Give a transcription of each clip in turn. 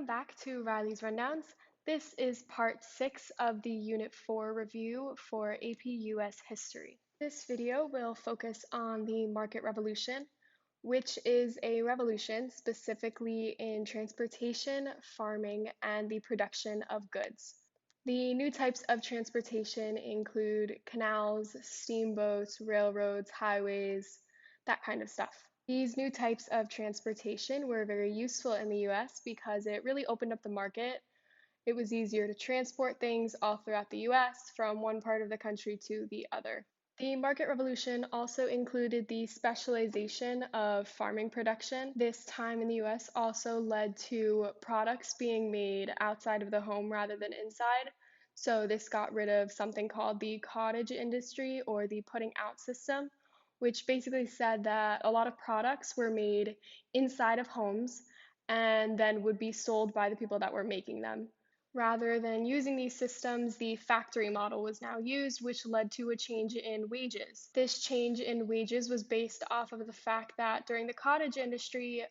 Welcome back to Riley's Rundowns. This is part 6 of the Unit 4 review for APUS History. This video will focus on the market revolution, which is a revolution specifically in transportation, farming, and the production of goods. The new types of transportation include canals, steamboats, railroads, highways, that kind of stuff. These new types of transportation were very useful in the US because it really opened up the market. It was easier to transport things all throughout the US from one part of the country to the other. The market revolution also included the specialization of farming production. This time in the US also led to products being made outside of the home rather than inside. So this got rid of something called the cottage industry or the putting out system, which basically said that a lot of products were made inside of homes and then would be sold by the people that were making them. Rather than using these systems, the factory model was now used, which led to a change in wages. This change in wages was based off of the fact that during the cottage industry,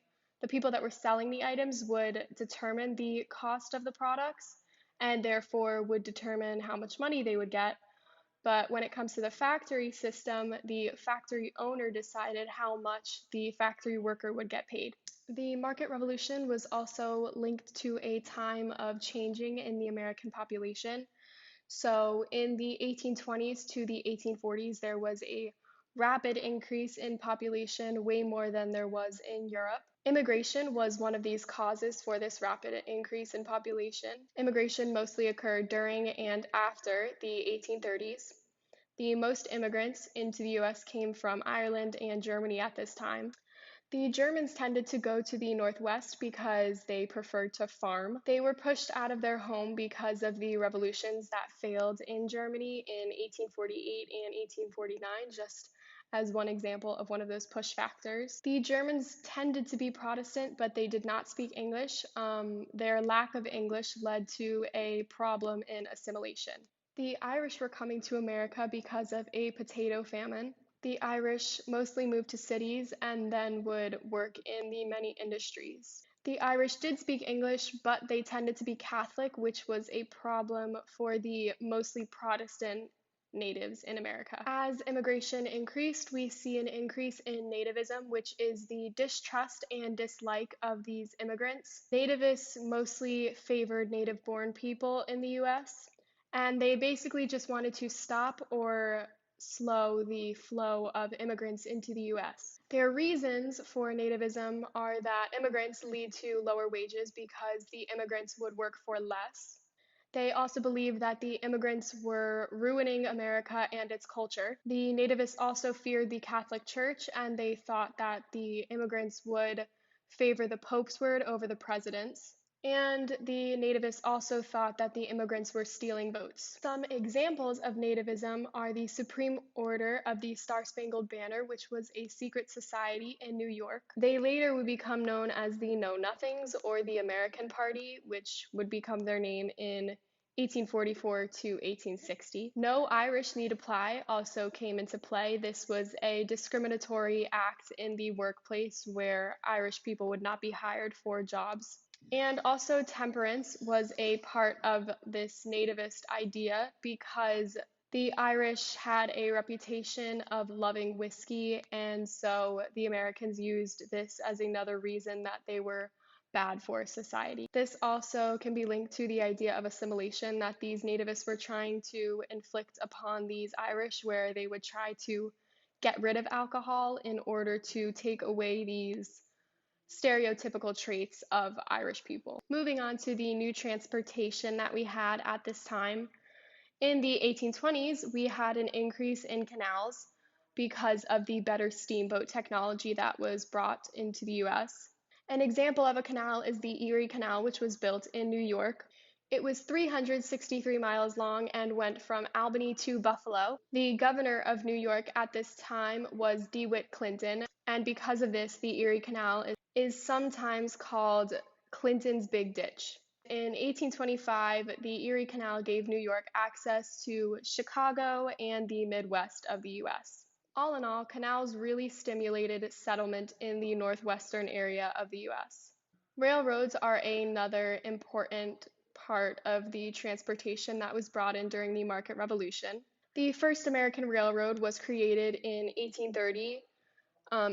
the people that were selling the items would determine the cost of the products and therefore would determine how much money they would get. But when it comes to the factory system, the factory owner decided how much the factory worker would get paid. The market revolution was also linked to a time of changing in the American population. So in the 1820s to the 1840s, there was a rapid increase in population, way more than there was in Europe. Immigration was one of these causes for this rapid increase in population. Immigration mostly occurred during and after the 1830s. The most immigrants into the US came from Ireland and Germany at this time. The Germans tended to go to the Northwest because they preferred to farm. They were pushed out of their home because of the revolutions that failed in Germany in 1848 and 1849, just as one example of one of those push factors. The Germans tended to be Protestant, but they did not speak English. Their lack of English led to a problem in assimilation. The Irish were coming to America because of a potato famine. The Irish mostly moved to cities and then would work in the many industries. The Irish did speak English, but they tended to be Catholic, which was a problem for the mostly Protestant natives in America. As immigration increased, we see an increase in nativism, which is the distrust and dislike of these immigrants. Nativists mostly favored native-born people in the US, and they basically just wanted to stop or slow the flow of immigrants into the US. Their reasons for nativism are that immigrants lead to lower wages because the immigrants would work for less. They also believed that the immigrants were ruining America and its culture. The nativists also feared the Catholic Church, and they thought that the immigrants would favor the Pope's word over the president's. And the nativists also thought that the immigrants were stealing votes. Some examples of nativism are the Supreme Order of the Star-Spangled Banner, which was a secret society in New York. They later would become known as the Know-Nothings or the American Party, which would become their name in 1844 to 1860. No Irish Need Apply also came into play. This was a discriminatory act in the workplace where Irish people would not be hired for jobs. And also temperance was a part of this nativist idea because the Irish had a reputation of loving whiskey, and so the Americans used this as another reason that they were bad for society. This also can be linked to the idea of assimilation that these nativists were trying to inflict upon these Irish, where they would try to get rid of alcohol in order to take away these stereotypical traits of Irish people. Moving on to the new transportation that we had at this time. In the 1820s, we had an increase in canals because of the better steamboat technology that was brought into the US. An example of a canal is the Erie Canal, which was built in New York. It was 363 miles long and went from Albany to Buffalo. The governor of New York at this time was DeWitt Clinton, and because of this, the Erie Canal is sometimes called Clinton's Big Ditch. In 1825, the Erie Canal gave New York access to Chicago and the Midwest of the US. All in all, canals really stimulated settlement in the northwestern area of the US. Railroads are another important part of the transportation that was brought in during the Market Revolution. The first American railroad was created in 1830.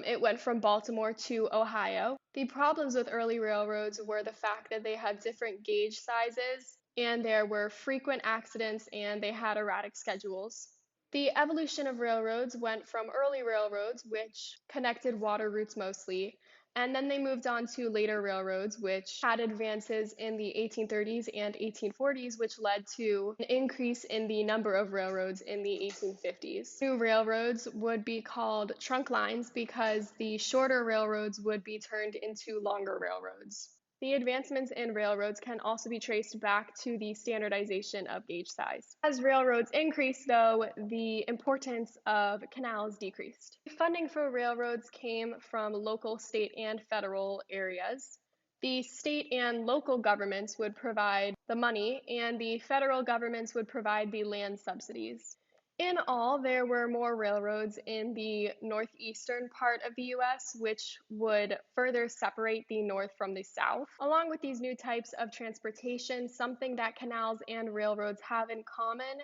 It went from Baltimore to Ohio. The problems with early railroads were the fact that they had different gauge sizes, and there were frequent accidents, and they had erratic schedules. The evolution of railroads went from early railroads, which connected water routes mostly, and then they moved on to later railroads, which had advances in the 1830s and 1840s, which led to an increase in the number of railroads in the 1850s. New railroads would be called trunk lines because the shorter railroads would be turned into longer railroads. The advancements in railroads can also be traced back to the standardization of gauge size. As railroads increased, though, the importance of canals decreased. Funding for railroads came from local, state, and federal areas. The state and local governments would provide the money, and the federal governments would provide the land subsidies. In all, there were more railroads in the northeastern part of the US, which would further separate the North from the South. Along with these new types of transportation, something that canals and railroads have in common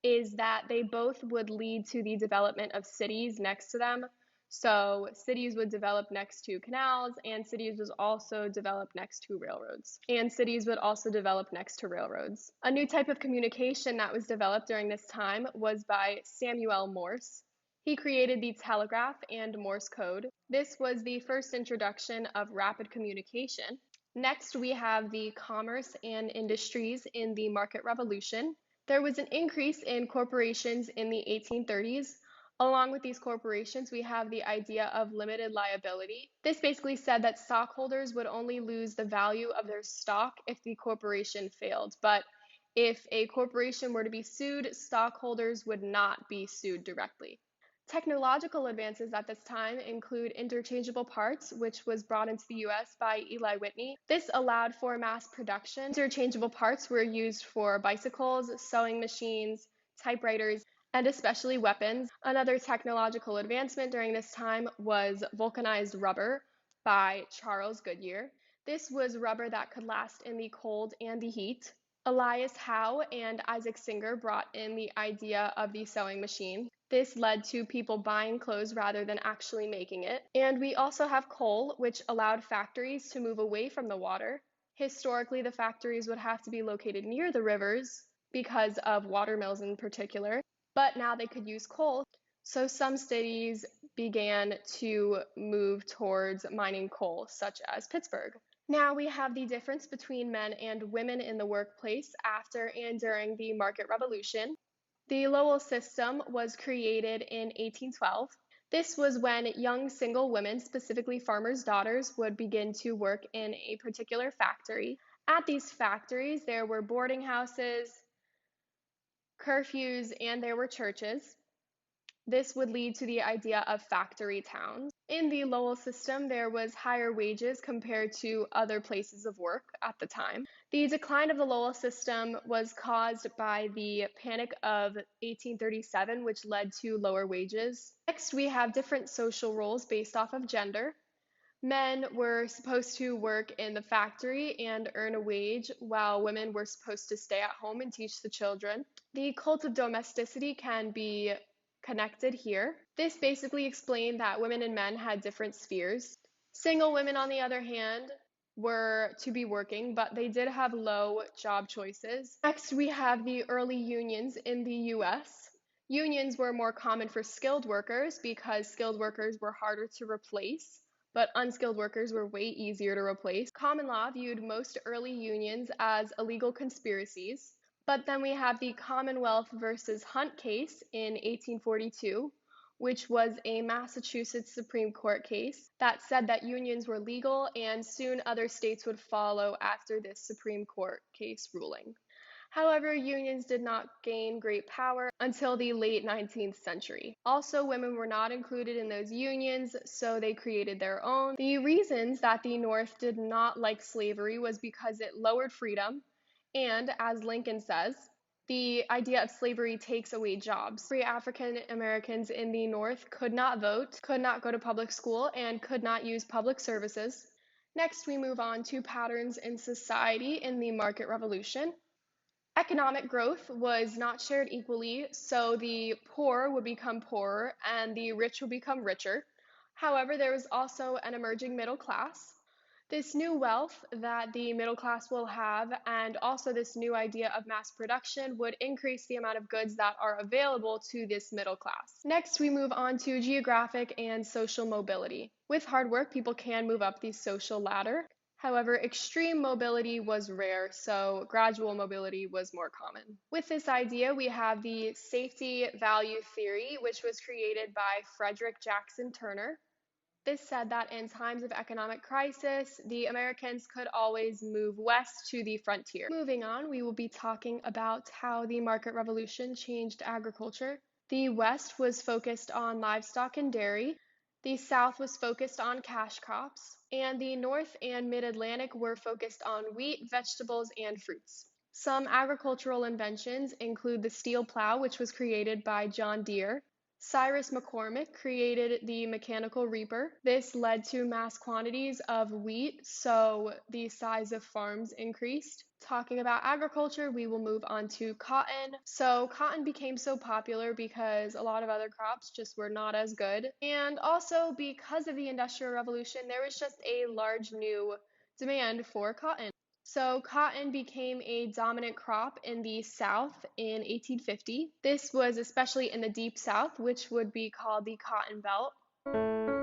is that they both would lead to the development of cities next to them. So cities would develop next to canals, and cities would also develop next to railroads. And cities would also develop next to railroads. A new type of communication that was developed during this time was by Samuel Morse. He created the telegraph and Morse code. This was the first introduction of rapid communication. Next, we have the commerce and industries in the market revolution. There was an increase in corporations in the 1830s. Along with these corporations, we have the idea of limited liability. This basically said that stockholders would only lose the value of their stock if the corporation failed. But if a corporation were to be sued, stockholders would not be sued directly. Technological advances at this time include interchangeable parts, which was brought into the US by Eli Whitney. This allowed for mass production. Interchangeable parts were used for bicycles, sewing machines, typewriters, and especially weapons. Another technological advancement during this time was vulcanized rubber by Charles Goodyear. This was rubber that could last in the cold and the heat. Elias Howe and Isaac Singer brought in the idea of the sewing machine. This led to people buying clothes rather than actually making it. And we also have coal, which allowed factories to move away from the water. Historically, the factories would have to be located near the rivers because of water mills in particular, but now they could use coal. So some cities began to move towards mining coal, such as Pittsburgh. Now we have the difference between men and women in the workplace after and during the market revolution. The Lowell system was created in 1812. This was when young single women, specifically farmers' daughters, would begin to work in a particular factory. At these factories, there were boarding houses, curfews, and there were churches. This would lead to the idea of factory towns. In the Lowell system, there was higher wages compared to other places of work at the time. The decline of the Lowell system was caused by the Panic of 1837, which led to lower wages. Next, we have different social roles based off of gender. Men were supposed to work in the factory and earn a wage, while women were supposed to stay at home and teach the children. The cult of domesticity can be connected here. This basically explained that women and men had different spheres. Single women, on the other hand, were to be working, but they did have low job choices. Next, we have the early unions in the US. Unions were more common for skilled workers because skilled workers were harder to replace, but unskilled workers were way easier to replace. Common law viewed most early unions as illegal conspiracies. But then we have the Commonwealth versus Hunt case in 1842, which was a Massachusetts Supreme Court case that said that unions were legal, and soon other states would follow after this Supreme Court case ruling. However, unions did not gain great power until the late 19th century. Also, women were not included in those unions, so they created their own. The reasons that the North did not like slavery was because it lowered freedom, and as Lincoln says, the idea of slavery takes away jobs. Free African Americans in the North could not vote, could not go to public school, and could not use public services. Next, we move on to patterns in society in the market revolution. Economic growth was not shared equally, so the poor would become poorer and the rich would become richer. However, there was also an emerging middle class. This new wealth that the middle class will have, and also this new idea of mass production, would increase the amount of goods that are available to this middle class. Next, we move on to geographic and social mobility. With hard work, people can move up the social ladder. However, extreme mobility was rare, so gradual mobility was more common. With this idea, we have the safety value theory, which was created by Frederick Jackson Turner. This said that in times of economic crisis, the Americans could always move west to the frontier. Moving on, we will be talking about how the market revolution changed agriculture. The West was focused on livestock and dairy. The South was focused on cash crops, and the North and Mid-Atlantic were focused on wheat, vegetables, and fruits. Some agricultural inventions include the steel plow, which was created by John Deere. Cyrus McCormick created the mechanical reaper. This led to mass quantities of wheat, so the size of farms increased. Talking about agriculture, we will move on to cotton. So cotton became so popular because a lot of other crops just were not as good. And also because of the Industrial Revolution, there was just a large new demand for cotton. So cotton became a dominant crop in the South in 1850. This was especially in the Deep South, which would be called the Cotton Belt.